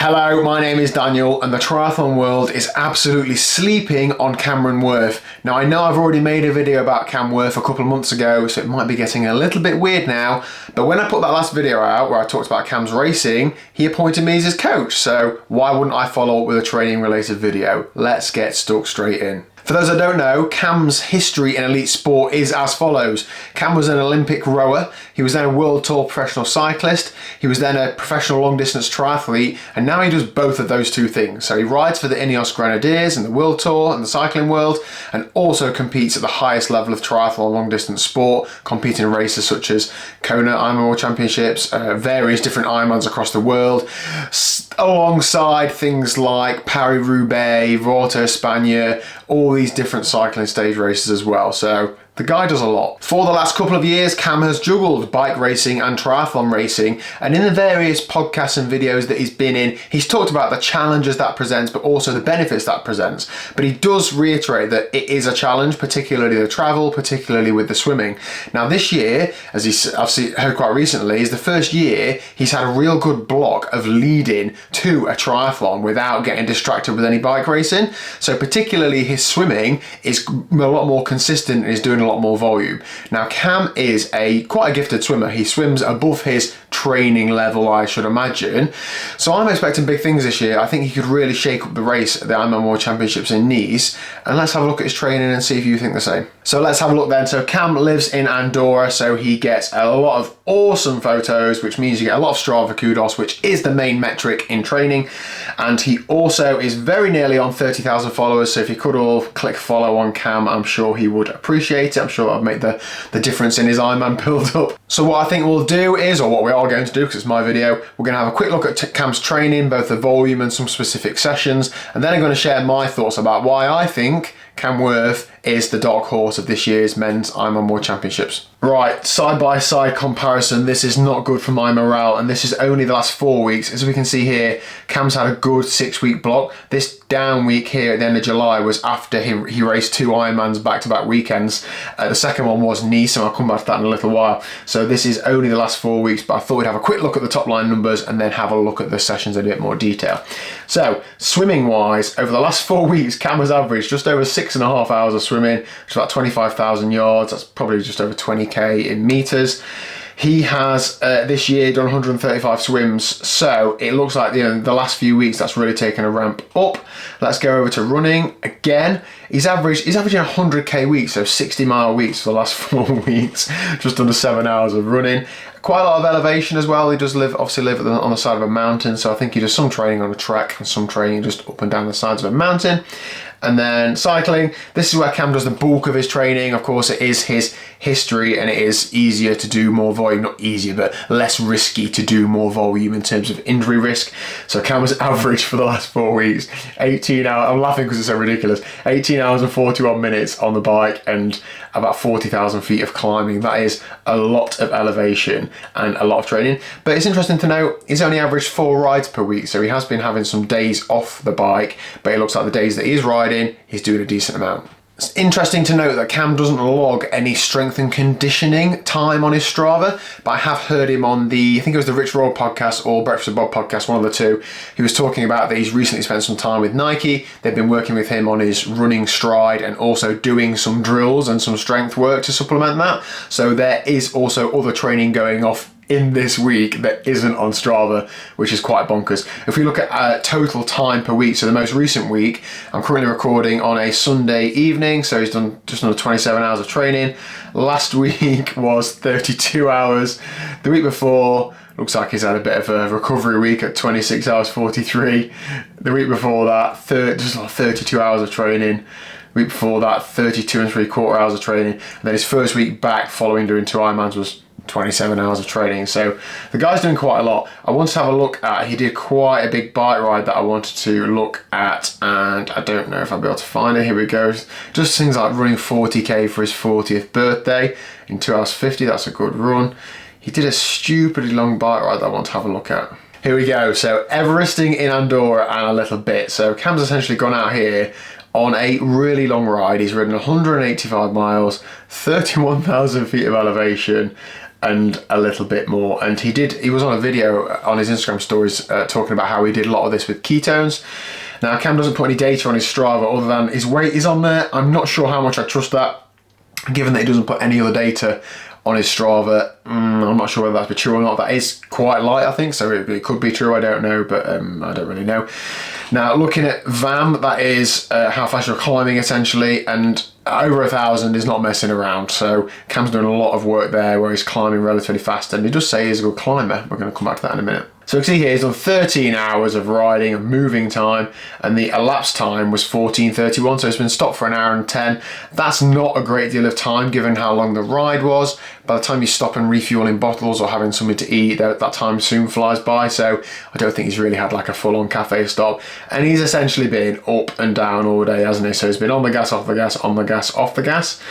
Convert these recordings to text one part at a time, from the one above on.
Hello, my name is Daniel and the triathlon world is absolutely sleeping on Cam Wurf. Now I know I've already made a video about Cam Wurf a couple of months ago, so it might be getting a little bit weird now, but when I put that last video out where I talked about Cam's racing, he appointed me as his coach, so why wouldn't I follow up with a training related video? Let's get stuck straight in. For those that don't know, Cam's history in elite sport is as follows. Cam was an Olympic rower, he was then a world tour professional cyclist, he was then a professional long distance triathlete, and now he does both of those two things. So he rides for the Ineos Grenadiers in the world tour and the cycling world, and also competes at the highest level of triathlon long distance sport, competing in races such as Kona Ironman World Championships, various different Ironmans across the world, alongside things like Paris-Roubaix, Vuelta España, all these different cycling stage races as well. So the guy does a lot. For the last couple of years, Cam has juggled bike racing and triathlon racing, and in the various podcasts and videos that he's been in, he's talked about the challenges that presents, but also the benefits that presents. But he does reiterate that it is a challenge, particularly the travel, particularly with the swimming. Now this year, as I've heard quite recently, is the first year he's had a real good block of leading to a triathlon without getting distracted with any bike racing. So particularly his swimming is a lot more consistent and is doing a lot more volume. Now Cam is quite a gifted swimmer. He swims above his training level, I should imagine. So I'm expecting big things this year. I think he could really shake up the race at the Ironman World Championships in Nice. And let's have a look at his training and see if you think the same. So let's have a look then. So Cam lives in Andorra, so he gets a lot of awesome photos, which means you get a lot of Strava kudos, which is the main metric in training. And he also is very nearly on 30,000 followers. So if you could all click follow on Cam, I'm sure he would appreciate it. I'm sure I've made the difference in his Ironman build up. So what I think we'll do is, or what we are going to do, because it's my video, we're going to have a quick look at Cam's training, both the volume and some specific sessions, and then I'm going to share my thoughts about why I think Cam Wurf is the dark horse of this year's men's Ironman World Championships. Right, side-by-side comparison, this is not good for my morale, and this is only the last 4 weeks. As we can see here, Cam's had a good 6-week block. This down week here at the end of July was after he raced 2 Ironmans back-to-back weekends. The second one was Nice, and I'll come back to that in a little while. So this is only the last 4 weeks, but I thought we'd have a quick look at the top line numbers and then have a look at the sessions in a bit more detail. So, swimming-wise, over the last 4 weeks, Cam has averaged just over 6.5 hours of swimming, which is about 25,000 yards. That's probably just over 20k in meters. He has this year done 135 swims, so it looks like the last few weeks that's really taken a ramp up. Let's go over to running again. He's averaging 100k weeks, so 60-mile weeks for the last 4 weeks, just under 7 hours of running. Quite a lot of elevation as well. He does obviously live on the side of a mountain, so I think he does some training on a track and some training just up and down the sides of a mountain. And then cycling, this is where Cam does the bulk of his training. Of course, it is his history and it is easier to do more volume, not easier, but less risky to do more volume in terms of injury risk. So Cam's average for the last 4 weeks, 18 hours, I'm laughing because it's so ridiculous, 18 hours and 41 minutes on the bike and about 40,000 feet of climbing. That is a lot of elevation and a lot of training. But it's interesting to note, he's only averaged 4 rides per week. So he has been having some days off the bike, but it looks like the days that he's riding, he's doing a decent amount. It's interesting to note that Cam doesn't log any strength and conditioning time on his Strava, but I have heard him on I think it was the Rich Roll podcast or Breakfast with Bob podcast, one of the two. He was talking about that he's recently spent some time with Nike. They've been working with him on his running stride and also doing some drills and some strength work to supplement that. So there is also other training going off in this week that isn't on Strava, which is quite bonkers. If we look at total time per week, so the most recent week, I'm currently recording on a Sunday evening, so he's done just under 27 hours of training. Last week was 32 hours. The week before, looks like he's had a bit of a recovery week at 26 hours 43. The week before that, just like 32 hours of training. Week before that, 32 3/4 hours of training. And then his first week back following doing 2 Ironmans was 27 hours of training. So the guy's doing quite a lot. I wanted to have a look at, he did quite a big bike ride that I wanted to look at, and I don't know if I'll be able to find it. Here we go. Just things like running 40k for his 40th birthday in 2 hours 50. That's a good run. He did a stupidly long bike ride that I want to have a look at. Here we go. So Everesting in Andorra and a little bit. So Cam's essentially gone out here on a really long ride. He's ridden 185 miles, 31,000 feet of elevation, and a little bit more. And he was on a video on his Instagram stories talking about how he did a lot of this with ketones. Now, Cam doesn't put any data on his Strava other than his weight is on there. I'm not sure how much I trust that, given that he doesn't put any other data on his Strava. I'm not sure whether that's true or not. That is quite light, I think, so it could be true, I don't know, but I don't really know. Now, looking at VAM, that is how fast you're climbing, essentially, and over 1,000 is not messing around. So Cam's doing a lot of work there where he's climbing relatively fast, and he does say he's a good climber. We're going to come back to that in a minute. So you can see here he's done 13 hours of riding and moving time, and the elapsed time was 14:31, so it's been stopped for 1 hour and 10. That's not a great deal of time given how long the ride was. By the time you stop and refuel in bottles or having something to eat, that time soon flies by, so I don't think he's really had like a full-on cafe stop. And he's essentially been up and down all day, hasn't he? So he's been on the gas, off the gas, on the gas, off the gas.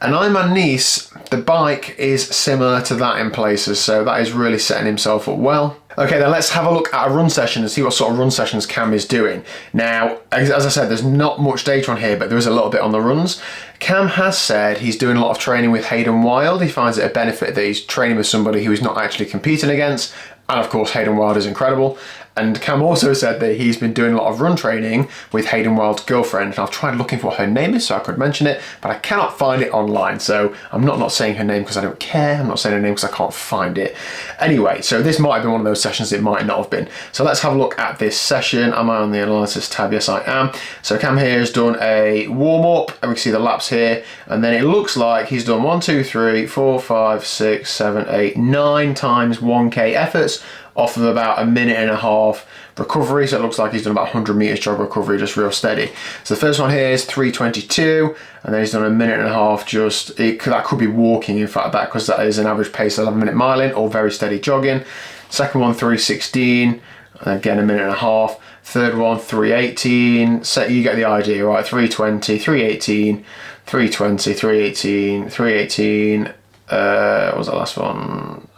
And Ironman Nice, the bike is similar to that in places, so that is really setting himself up well. Okay, then let's have a look at a run session and see what sort of run sessions Cam is doing. Now, as I said, there's not much data on here, but there is a little bit on the runs. Cam has said he's doing a lot of training with Hayden Wild. He finds it a benefit that he's training with somebody who he's not actually competing against. And of course, Hayden Wild is incredible. And Cam also said that he's been doing a lot of run training with Hayden Wild's girlfriend. And I've tried looking for what her name is so I could mention it, but I cannot find it online. So I'm not saying her name because I don't care. I'm not saying her name because I can't find it. Anyway, so this might have been one of those sessions, it might not have been. So let's have a look at this session. Am I on the analysis tab? Yes, I am. So Cam here has done a warm up, and we can see the laps here. And then it looks like he's done 1, 2, 3, 4, 5, 6, 7, 8, 9 times 1K efforts off of about 1.5 minutes recovery. So it looks like he's done about 100 meters jog recovery, just real steady. So the first one here is 3:22, and then he's done 1.5 minutes just, that could be walking in fact, that because that is an average pace of 11-minute miling or very steady jogging. Second one 3:16, and again 1.5 minutes. Third one 3:18, so you get the idea, right? 3:20, 3:18, 3:20, 3:18, 3:18, what was that last one?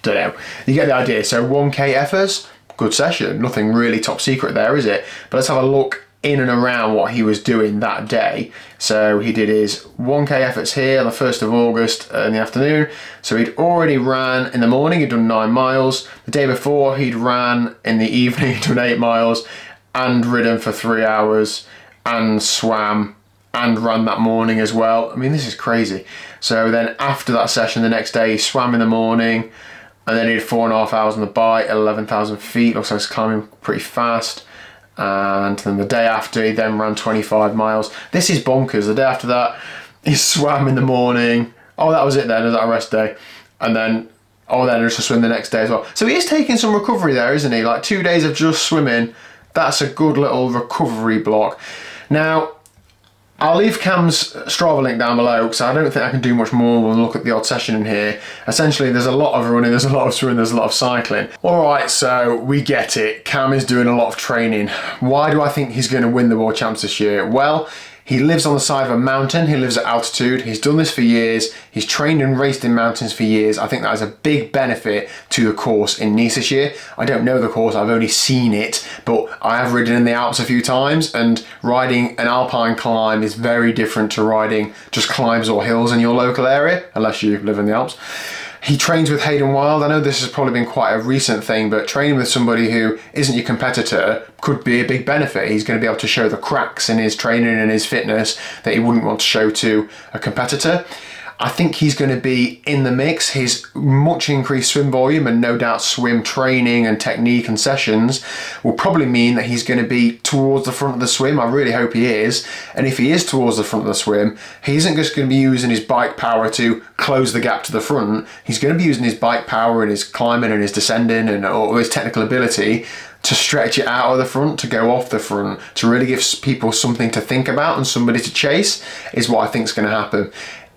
Don't know. You get the idea. So 1K efforts, good session. Nothing really top secret there, is it? But let's have a look in and around what he was doing that day. So he did his 1K efforts here on the 1st of August in the afternoon. So he'd already ran in the morning, he'd done 9 miles. The day before he'd ran in the evening, he'd done 8 miles and ridden for 3 hours and swam and ran that morning as well. I mean, this is crazy. So then after that session the next day, he swam in the morning, and then he did 4.5 hours on the bike at 11,000 feet. Looks like he's climbing pretty fast. And then the day after, he then ran 25 miles. This is bonkers. The day after that, he swam in the morning. Oh, that was it then. Was that a rest day? And then, then just to swim the next day as well. So he is taking some recovery there, isn't he? Like 2 days of just swimming. That's a good little recovery block. Now, I'll leave Cam's Strava link down below because I don't think I can do much more than look at the odd session in here. Essentially, there's a lot of running, there's a lot of swimming, there's a lot of cycling. All right, so we get it. Cam is doing a lot of training. Why do I think he's going to win the World Champs this year? Well, he lives on the side of a mountain, he lives at altitude, he's done this for years, he's trained and raced in mountains for years. I think that is a big benefit to the course in Nice this year. I don't know the course, I've only seen it, but I have ridden in the Alps a few times, and riding an alpine climb is very different to riding just climbs or hills in your local area, unless you live in the Alps. He trains with Hayden Wild. I know this has probably been quite a recent thing, but training with somebody who isn't your competitor could be a big benefit. He's going to be able to show the cracks in his training and his fitness that he wouldn't want to show to a competitor. I think he's going to be in the mix. His much increased swim volume and no doubt swim training and technique and sessions will probably mean that he's going to be towards the front of the swim. I really hope he is. And if he is towards the front of the swim, he isn't just going to be using his bike power to close the gap to the front. He's going to be using his bike power and his climbing and his descending and all his technical ability to stretch it out of the front, to go off the front, to really give people something to think about and somebody to chase is what I think is going to happen.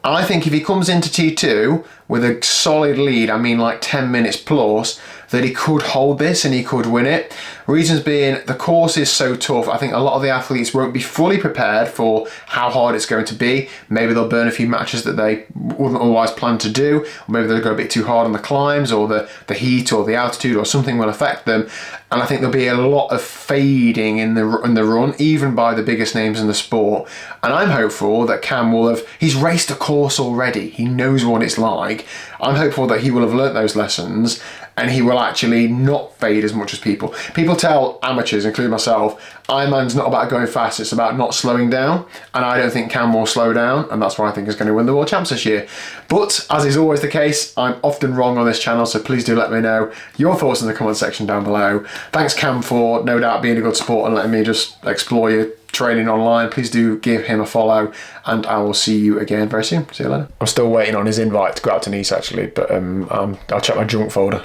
I think if he comes into T2 with a solid lead, I mean like 10 minutes plus, that he could hold this and he could win it. Reasons being, the course is so tough. I think a lot of the athletes won't be fully prepared for how hard it's going to be. Maybe they'll burn a few matches that they wouldn't otherwise plan to do, or maybe they'll go a bit too hard on the climbs, or the heat or the altitude or something will affect them. And I think there'll be a lot of fading in the run, even by the biggest names in the sport. And I'm hopeful that Cam Wurf, he's raced a course already. He knows what it's like. I'm hopeful that he will have learnt those lessons and he will actually not fade as much as people. People tell amateurs, including myself, Ironman's not about going fast, it's about not slowing down. And I don't think Cam will slow down, and that's why I think he's going to win the World Champs this year. But, as is always the case, I'm often wrong on this channel, so please do let me know your thoughts in the comment section down below. Thanks, Cam, for no doubt being a good sport and letting me just explore your training online. Please do give him a follow, and I will see you again very soon. See you later. I'm still waiting on his invite to go out to Nice, actually, but I'll check my junk folder.